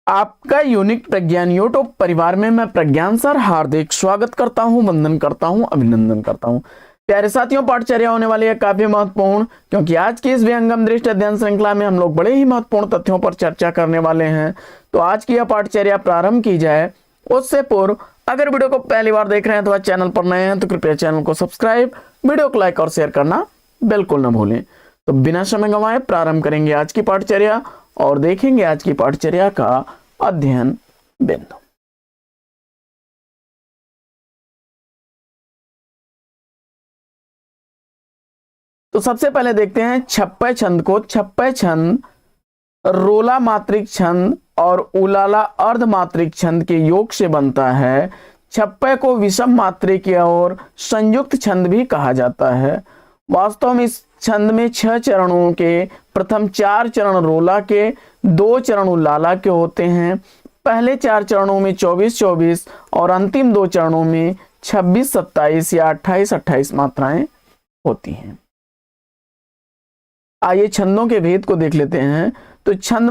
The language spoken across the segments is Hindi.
आपका यूनिक प्रज्ञान यूट्यूब परिवार में मैं प्रज्ञान सर हार्दिक स्वागत करता हूं, वंदन करता हूं, अभिनंदन करता हूं। प्यारे साथियों, पाठचर्या होने वाली है काफी महत्वपूर्ण, क्योंकि आज की इस विहंगम दृष्टि अध्ययन श्रृंखला में हम लोग बड़े ही महत्वपूर्ण तथ्यों पर चर्चा करने वाले हैं। तो आज की यह पाठचर्या प्रारंभ की जाए उससे पूर्व अगर वीडियो को पहली बार देख रहे हैं तो चैनल पर नए हैं तो कृपया चैनल को सब्सक्राइब, वीडियो को लाइक और शेयर करना बिल्कुल न भूलें। तो बिना समय गंवाए प्रारंभ करेंगे आज की पाठचर्या और देखेंगे आज की पाठचर्या का अध्ययन बिंदु। तो सबसे पहले देखते हैं छप्पय छंद को। छप्पय छंद रोला मात्रिक छंद और उलाला अर्ध मात्रिक छंद के योग से बनता है। छप्पय को विषम मात्रिक और संयुक्त छंद भी कहा जाता है। वास्तव में इस छंद में 6 चरणों के प्रथम 4 चरण रोला के, 2 चरण उलाला के होते हैं। पहले 4 चरणों में 24-24 और अंतिम 2 चरणों में 26-27 या 28-28 मात्राएं होती हैं। आइए छंदों के भेद को देख लेते हैं। तो छंद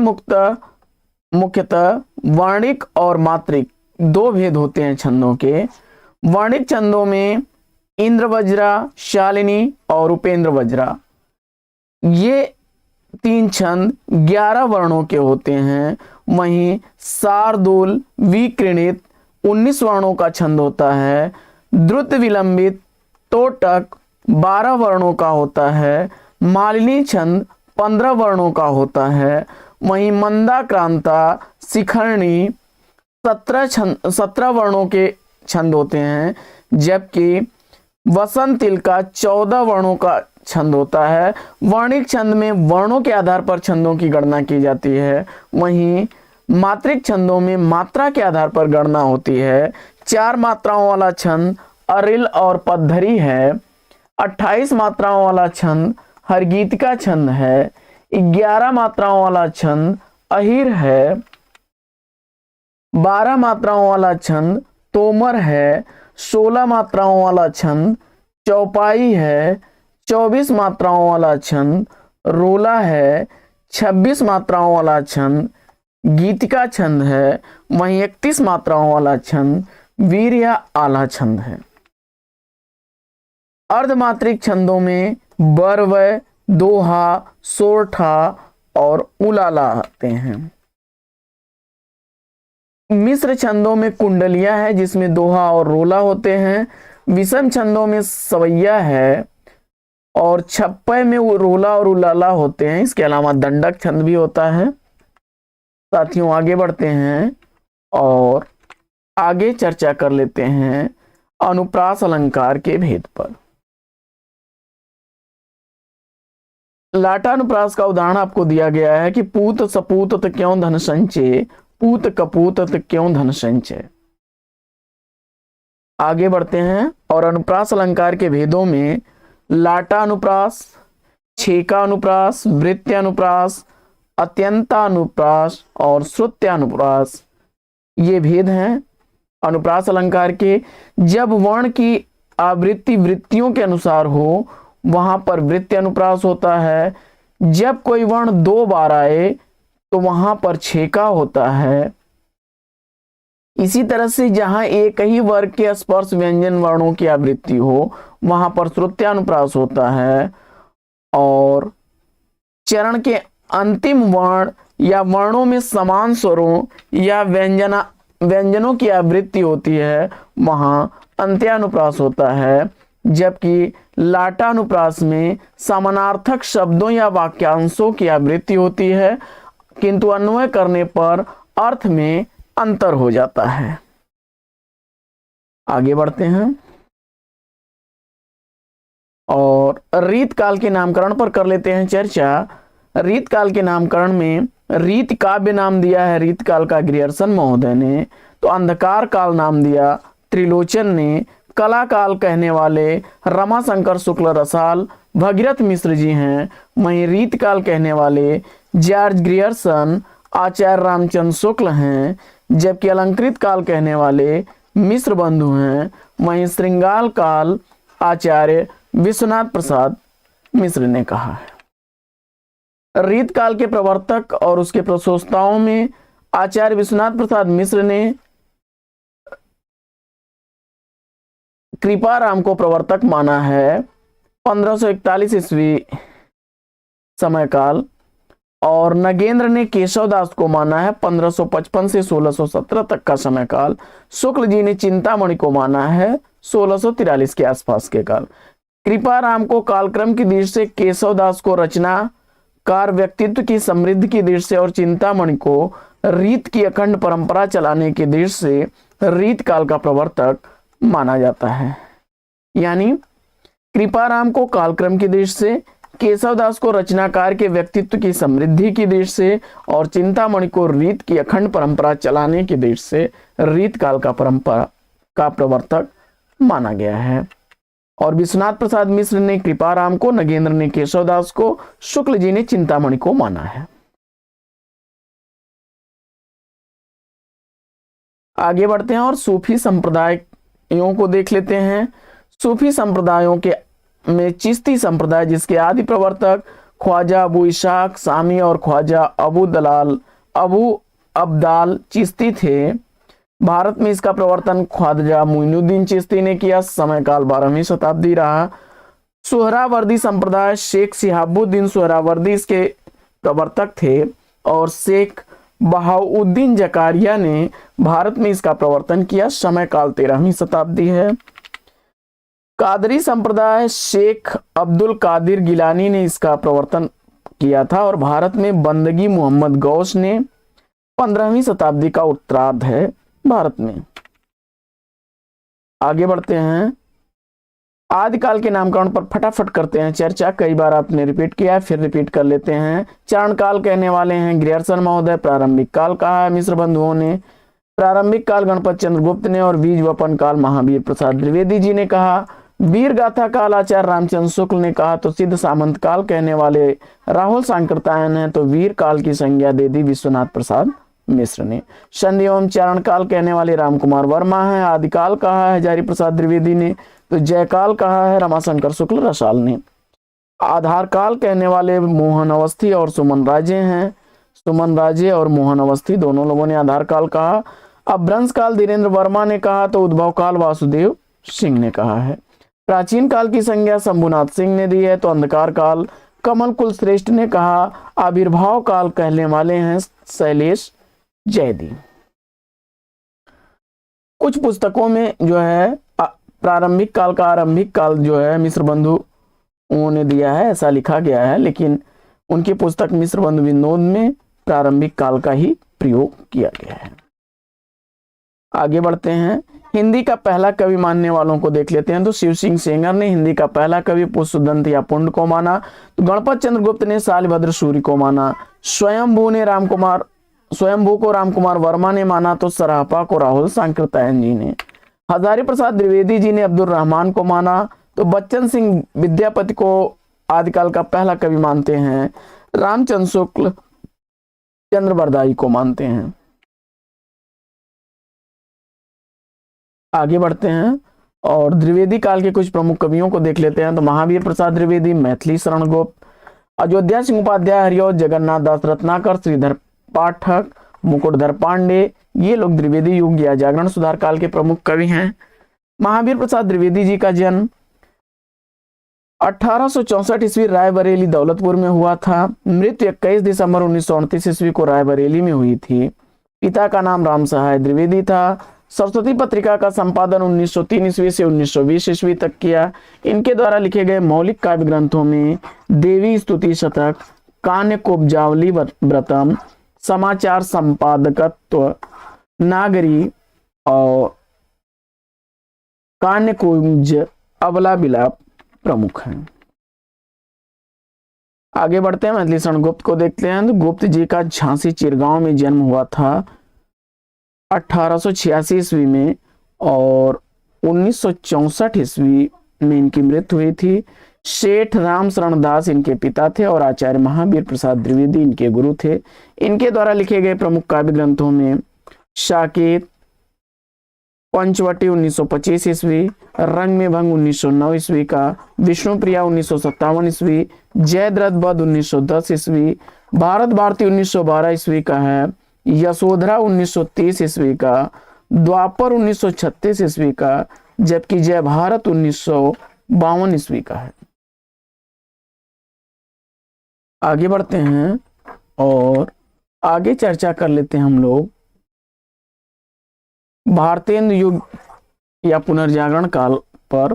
मुख्यतः वर्णिक और मात्रिक 2 भेद होते हैं छंदों के। वर्णिक छंदों में इंद्र वज्रा, शालिनी और उपेंद्र वज्रा, ये 3 छंद 11 वर्णों के होते हैं। वहीं शार्दूल विकृणित 19 वर्णों का छंद होता है। द्रुत विलंबित तोटक 12 वर्णों का होता है। मालिनी छंद 15 वर्णों का होता है। वहीं मंदाक्रांता शिखरणी 17 वर्णों के छंद होते हैं, जबकि वसंत तिलका 14 वर्णों का छंद होता है। वर्णिक छंद में वर्णों के आधार पर छंदों की गणना की जाती है। वहीं मात्रिक छंदों में मात्रा के आधार पर गणना होती है। 4 मात्राओं वाला छंद अरिल और पद्धरी है। 28 मात्राओं वाला छंद हरगीतिका छंद है। 11 मात्राओं वाला छंद अहिर है। 12 मात्राओं वाला छंद तोमर है। 16 मात्राओं वाला छंद चौपाई है। 24 मात्राओं वाला छंद रोला है। 26 मात्राओं वाला छंद गीतिका छंद है। वहीं 31 मात्राओं वाला छंद वीर या आला छंद है। अर्धमात्रिक छंदों में बरवय, दोहा, सोरठा और उलाला आते हैं। मिश्र छंदों में कुंडलिया है, जिसमें दोहा और रोला होते हैं। विषम छंदों में सवैया है और छप्पय में रोला और उलाला होते हैं। इसके अलावा दंडक छंद भी होता है। साथियों, आगे बढ़ते हैं और आगे चर्चा कर लेते हैं अनुप्रास अलंकार के भेद पर। लाटानुप्रास का उदाहरण आपको दिया गया है कि पूत सपूत क्यों धन संचय, पूत कपूत क्यों धन संचय। आगे बढ़ते हैं और अनुप्रास अलंकार के भेदों में लाटानुप्रास, छेकानुप्रास, वृत्त्यानुप्रास, अत्यंतानुप्रास और श्रुत्यानुप्रास, ये भेद हैं अनुप्रास अलंकार के। जब वर्ण की आवृत्ति वृत्तियों के अनुसार हो वहां पर वृत्त्यानुप्रास होता है। जब कोई वर्ण 2 बार आए तो वहां पर छेका होता है। इसी तरह से जहां एक ही वर्ग के स्पर्श व्यंजन वर्णों की आवृत्ति हो वहां पर श्रुत्यानुप्रास होता है। और चरण के अंतिम वर्ण या वर्णों में समान स्वरों या व्यंजनों की आवृत्ति होती है वहां अंत्यानुप्रास होता है। जबकि लाटानुप्रास में समानार्थक शब्दों या वाक्यांशों की आवृत्ति होती है, किंतु अन्वय करने पर अर्थ में अंतर हो जाता है। आगे बढ़ते हैं और रीत काल के नामकरण पर कर लेते हैं चर्चा। रीत काल के नामकरण में रीत काव्य नाम दिया है रीत काल का ग्रियर्सन महोदय ने। तो अंधकार काल नाम दिया त्रिलोचन ने। कला काल कहने वाले रमाशंकर शुक्ल रसाल भगीरथ मिश्र जी हैं। वहीं रीत काल कहने वाले जॉर्ज ग्रियर्सन आचार्य रामचंद्र शुक्ल हैं। जबकि अलंकृत काल कहने वाले मिश्र बंधु हैं। वहीं श्रृंगाल काल आचार्य विश्वनाथ प्रसाद मिश्र ने कहा है। रीत काल के प्रवर्तक और उसके प्रशोस्ताओं में आचार्य विश्वनाथ प्रसाद मिश्र ने कृपाराम को प्रवर्तक माना है 1541 ईस्वी समय काल, और नगेंद्र ने केशव दास को माना है 1555 से 1617 तक का समय काल। शुक्ल जी ने चिंतामणि को माना है 1643 के आसपास के काल। कृपाराम को कालक्रम की दृष्टि से, केशव दास को रचनाकार व्यक्तित्व की समृद्धि की दृष्टि से और चिंतामणि को रीत की अखंड परंपरा चलाने की दृष्टि से रीत काल का प्रवर्तक माना जाता है। यानी कृपाराम को कालक्रम की दृष्टि से, केशव दास को रचनाकार के व्यक्तित्व की समृद्धि की दृष्टि से और चिंतामणि को रीत की अखंड परंपरा चलाने की दृष्टि से रीत काल का परंपरा का प्रवर्तक माना गया है। और विश्वनाथ प्रसाद मिश्र ने कृपाराम को, नगेंद्र ने केशव दास को, शुक्ल जी ने चिंतामणि को माना है। आगे बढ़ते हैं और सूफी संप्रदायों को देख लेते हैं। सूफी संप्रदायों के में चिश्ती संप्रदाय, जिसके आदि प्रवर्तक ख्वाजा अबू इशाक सामी और ख्वाजा अबू अब्दाल चिश्ती थे। भारत में इसका प्रवर्तन ख्वाजा मोइनुद्दीन चिश्ती ने किया। समय काल 12वीं शताब्दी रहा। सोहरावर्दी संप्रदाय, शेख सिहाबुद्दीन सोहरावर्दी इसके प्रवर्तक थे और शेख बहाउद्दीन जकारिया ने भारत में इसका प्रवर्तन किया। समय काल 13वीं शताब्दी है। कादरी संप्रदाय, शेख अब्दुल कादिर गिलानी ने इसका प्रवर्तन किया था और भारत में बंदगी मोहम्मद गौस ने 15वीं शताब्दी का उत्तरार्ध है भारत में। आगे बढ़ते हैं, आदिकाल के नामकरण पर फटाफट करते हैं चर्चा। कई बार आपने रिपीट किया है, फिर रिपीट कर लेते हैं। चरण काल कहने वाले हैं ग्रियर्सन महोदय। प्रारंभिक काल कहा है मिश्र बंधुओं ने। प्रारंभिक काल गणपत चंद्र गुप्त ने और बीज वपन काल महावीर प्रसाद द्विवेदी जी ने कहा। वीर गाथा काल आचार्य रामचंद्र शुक्ल ने कहा। तो सिद्ध सामंत काल कहने वाले राहुल सांकृतायन है, तो वीर काल की संज्ञा दे दी विश्वनाथ प्रसाद मिश्र ने। संधि एवं चारण काल कहने वाले रामकुमार वर्मा है। आदिकाल कहा है हजारी प्रसाद द्विवेदी ने, तो जयकाल कहा है रमाशंकर शुक्ल रसाल ने। आधार काल कहने वाले मोहन अवस्थी और सुमन राजे हैं। सुमन राजे और मोहन अवस्थी दोनों लोगों ने आधार काल कहा। अपभ्रंश काल धीरेन्द्र वर्मा ने कहा, तो उद्भव काल वासुदेव सिंह ने कहा है। प्राचीन काल की संज्ञा शंभुनाथ सिंह ने दी है, तो अंधकार काल कमल कुल श्रेष्ठ ने कहा। आविर्भाव काल कहने वाले हैं शैलेश जैदी। कुछ पुस्तकों में जो है प्रारंभिक काल का आरंभिक काल जो है मिश्र बंधुओं ने दिया है, ऐसा लिखा गया है, लेकिन उनकी पुस्तक मिश्र बंधु विनोद में प्रारंभिक काल का ही प्रयोग किया गया है। आगे बढ़ते हैं, हिंदी का पहला कवि मानने वालों को देख लेते हैं। तो शिव सिंह सेंगर ने हिंदी का पहला कवि पुष्पदंत या पुंड को माना। तो गणपत चंद्र गुप्त ने शालिभद्र सूरी को माना। स्वयंभू को रामकुमार वर्मा ने माना। तो सरापा को राहुल सांकृतायन जी ने। हजारी प्रसाद द्विवेदी जी ने अब्दुल रहमान को माना। तो बच्चन सिंह विद्यापति को आदिकाल का पहला कवि मानते हैं। रामचंद्र शुक्ल चंद्र बरदाई को मानते हैं। आगे बढ़ते हैं और द्विवेदी काल के कुछ प्रमुख कवियों को देख लेते हैं। तो महावीर प्रसाद द्विवेदी, मैथिली शरण गुप्त, अयोध्या सिंह उपाध्याय, हरिऔध जगन्नाथ दास रत्नाकर, श्रीधर पाठक, मुकुटधर पांडे, ये लोग द्विवेदी युग या जागरण सुधार काल के प्रमुख कवि हैं। महावीर प्रसाद द्विवेदी जी का जन्म 1864 ईस्वी रायबरेली दौलतपुर में हुआ था। मृत्यु 21 दिसंबर 1929 ईस्वी को रायबरेली में हुई थी। पिता का नाम राम सहाय द्विवेदी था। सरस्वती पत्रिका का संपादन 1903 ईस्वी से 1920 ईस्वी तक किया। इनके द्वारा लिखे गए मौलिक काव्य ग्रंथों में देवी स्तुति शतक, कान्य कुब्जावली व्रतम, समाचार संपादकत्व, नागरी और कान्य कुंज, अबला बिलाप प्रमुख हैं। आगे बढ़ते हैं, मैथिली शरण गुप्त को देखते हैं। तो गुप्त जी का झांसी चिरगांव में जन्म हुआ था 1886 ईस्वी में और 1964 ईस्वी में इनकी मृत्यु हुई थी। शेठ राम शरण दास इनके पिता थे और आचार्य महावीर प्रसाद द्विवेदी इनके गुरु थे। इनके द्वारा लिखे गए प्रमुख काव्य ग्रंथों में साकेत, पंचवटी 1925 ईस्वी, रंग में भंग 1909 ईस्वी का, विष्णुप्रिया 1957 ईस्वी, जयद्रथ बध 1910 ईस्वी, भारत भारती 1912 ईस्वी का है, यशोधरा 1930 ईस्वी का, द्वापर 1936 ईस्वी का, जबकि जय भारत 1952 ईस्वी का है। आगे बढ़ते हैं और आगे चर्चा कर लेते हैं हम लोग भारतेंदु युग या पुनर्जागरण काल पर।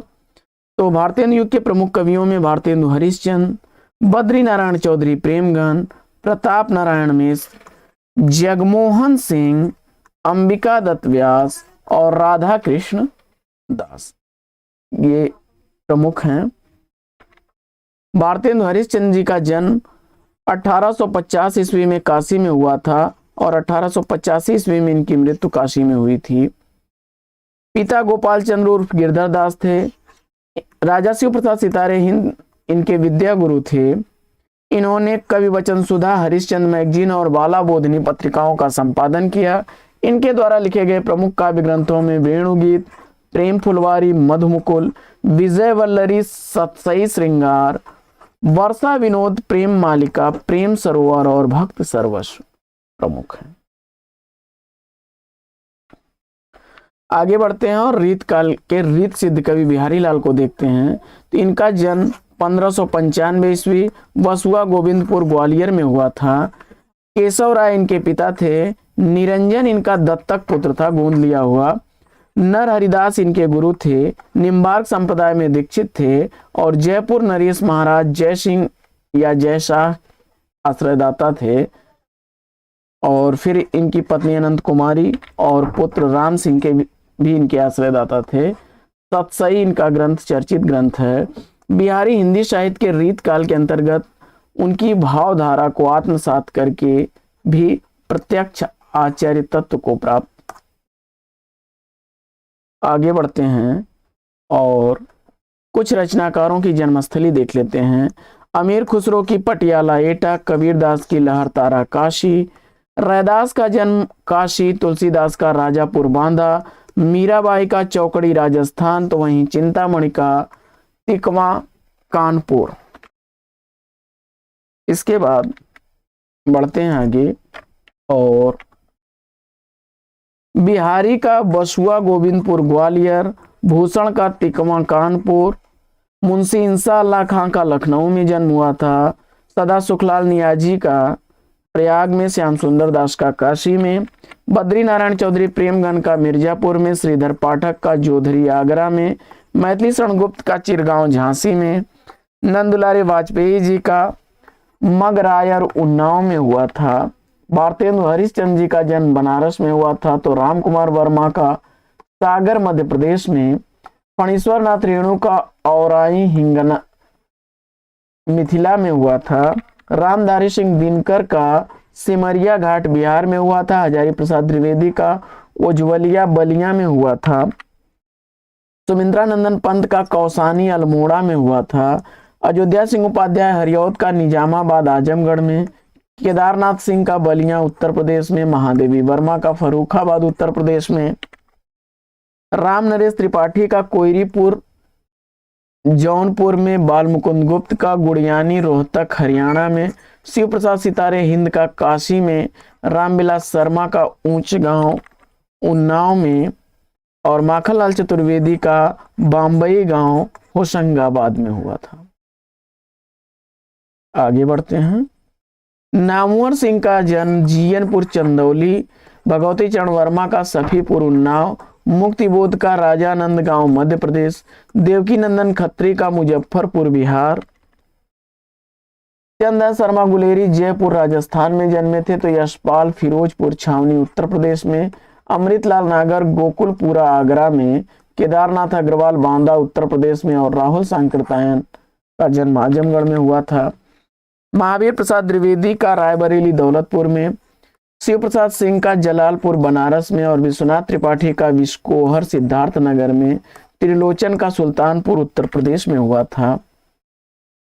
तो भारतेंदु युग के प्रमुख कवियों में भारतेंदु हरिश्चंद्र, बद्री नारायण चौधरी प्रेमगन, प्रताप नारायण मिश्र, जगमोहन सिंह, अंबिका दत्त व्यास और राधा कृष्ण दास, ये प्रमुख हैं। भारतेंदु हरिश्चंद्र जी का जन्म 1850 ईस्वी में काशी में हुआ था और 1885 ईस्वी में इनकी मृत्यु काशी में हुई थी। पिता गोपाल चंद्र उर्फ गिरधर दास थे। राजा शिव प्रसाद सितारे हिंद इनके विद्या गुरु थे। इन्होंने कवि वचन सुधा, हरिश्चंद्र मैगजीन और बाला बोधनी पत्रिकाओं का संपादन किया। इनके द्वारा लिखे गए प्रमुख काव्य ग्रंथों में वेणुगीत, प्रेम फुलवारी, मधुमुकुल, विजय वल्लरी, सतसई श्रृंगार, वर्षा विनोद, प्रेम मालिका, प्रेम सरोवर और भक्त सर्वस्व प्रमुख हैं। आगे बढ़ते हैं और रीत काल के रीत सिद्ध कवि बिहारी लाल को देखते हैं। तो इनका जन्म 1595 ईस्वी वसुआ गोविंदपुर ग्वालियर में हुआ था। केशव राय इनके पिता थे। निरंजन इनका दत्तक पुत्र था, गोद लिया हुआ। नर हरिदास इनके गुरु थे। निम्बार्क संप्रदाय में दीक्षित थे और जयपुर नरेश महाराज जय सिंह या जय शाह आश्रयदाता थे। और फिर इनकी पत्नी अनंत कुमारी और पुत्र राम सिंह के भी इनके आश्रयदाता थे। सतसई इनका ग्रंथ चर्चित ग्रंथ है। बिहारी हिंदी साहित्य के रीत काल के अंतर्गत उनकी भावधारा को आत्मसात करके भी प्रत्यक्ष आचार्य तत्व को प्राप्त। आगे बढ़ते हैं और कुछ रचनाकारों की जन्मस्थली देख लेते हैं। अमीर खुसरो की पटियाला एटा, कबीरदास की लहरतारा काशी, रैदास का जन्म काशी, तुलसीदास का राजापुर बांदा, मीराबाई का चौकड़ी राजस्थान, तो वहीं चिंतामणि का तिकवा कानपुर। इसके बाद बढ़ते हैं आगे और बिहारी का बसुआ गोविंदपुर ग्वालियर, भूषण का तिकवा कानपुर, मुंशी इंसा अल्लाह खां का लखनऊ में जन्म हुआ था। सदा सुखलाल नियाजी का प्रयाग में, श्याम सुंदर दास का काशी में, बद्री नारायण चौधरी प्रेमगन का मिर्जापुर में, श्रीधर पाठक का जोधरी आगरा में, मैथिली शरण गुप्त का चिरगांव झांसी में, नंदुलारे वाजपेयी जी का मगरायर उन्नाव में हुआ था। भारतेंदु हरिश्चंद्र जी का जन्म बनारस में हुआ था। तो राम कुमार वर्मा का सागर मध्य प्रदेश में, फणीश्वर नाथ रेणु का औराई हिंगना मिथिला में हुआ था। रामधारी सिंह दिनकर का सिमरिया घाट बिहार में हुआ था। हजारी प्रसाद द्विवेदी का उज्ज्वलिया बलिया में हुआ था। सुमिंद्रा नंदन पंत का कौसानी अल्मोड़ा में हुआ था। अयोध्या सिंह उपाध्याय हरियौद का निजामाबाद आजमगढ़ में, केदारनाथ सिंह का बलिया उत्तर प्रदेश में, महादेवी वर्मा का फर्रुखाबाद उत्तर प्रदेश में, राम नरेश त्रिपाठी का कोयरीपुर जौनपुर में, बाल मुकुंद गुप्त का गुड़ियानी रोहतक हरियाणा में, शिव प्रसाद सितारे हिंद का काशी में, रामविलास शर्मा का ऊंच गांव उन्नाव में और माखनलाल चतुर्वेदी का बम्बई गांव होशंगाबाद में हुआ था। आगे बढ़ते हैं। नामवर सिंह का जन्म जीयनपुर चंदौली, भगवती चरण वर्मा का सफीपुर उन्नाव, मुक्तिबोध का राजानंद गांव मध्य प्रदेश, देवकी नंदन खत्री का मुजफ्फरपुर बिहार, चंदन शर्मा गुलेरी जयपुर राजस्थान में जन्मे थे। तो यशपाल फिरोजपुर छावनी उत्तर प्रदेश में, अमृतलाल नागर गोकुलपुरा आगरा में, केदारनाथ अग्रवाल बांदा उत्तर प्रदेश में और राहुल सांकृत्यायन का जन्म आजमगढ़ में हुआ था। महावीर प्रसाद द्विवेदी का रायबरेली दौलतपुर में, शिव प्रसाद सिंह का जलालपुर बनारस में और विश्वनाथ त्रिपाठी का विस्कोहर सिद्धार्थ नगर में, त्रिलोचन का सुल्तानपुर उत्तर प्रदेश में हुआ था।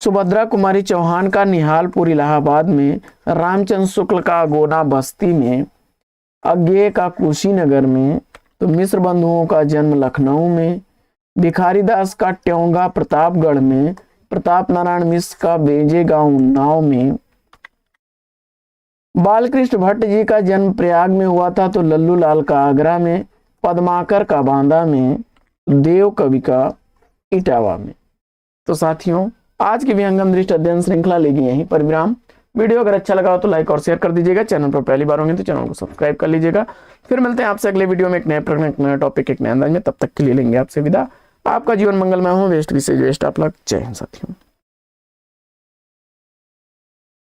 सुभद्रा कुमारी चौहान का निहालपुर इलाहाबाद में, रामचंद्र शुक्ल का अगोना बस्ती में, अज्ञेय का कुशीनगर में, तो मिश्र बंधुओं का जन्म लखनऊ में, भिखारी दास का ट्योंगा प्रतापगढ़ में, प्रताप नारायण मिश्र का बेजे गांव उन्नाव में, बालकृष्ण भट्ट जी का जन्म प्रयाग में हुआ था तो लल्लू लाल का आगरा में, पद्माकर का बांदा में, देव कवि का इटावा में। तो साथियों आज की विहंगम दृष्टि अध्ययन श्रृंखला लेगी यहीं पर विराम। वीडियो अगर अच्छा लगा हो तो लाइक और शेयर कर दीजिएगा। चैनल पर पहली बार होंगे तो चैनल को सब्सक्राइब कर लीजिएगा। फिर मिलते हैं आपसे अगले वीडियो में एक नए प्रश्न, एक नया टॉपिक, एक नए अंदाज में। तब तक के लिए लेंगे आपसे विदा। आपका जीवन मंगलमय हो। वेस्ट विशेष वेस्ट आप लग। जय हिंद साथियों।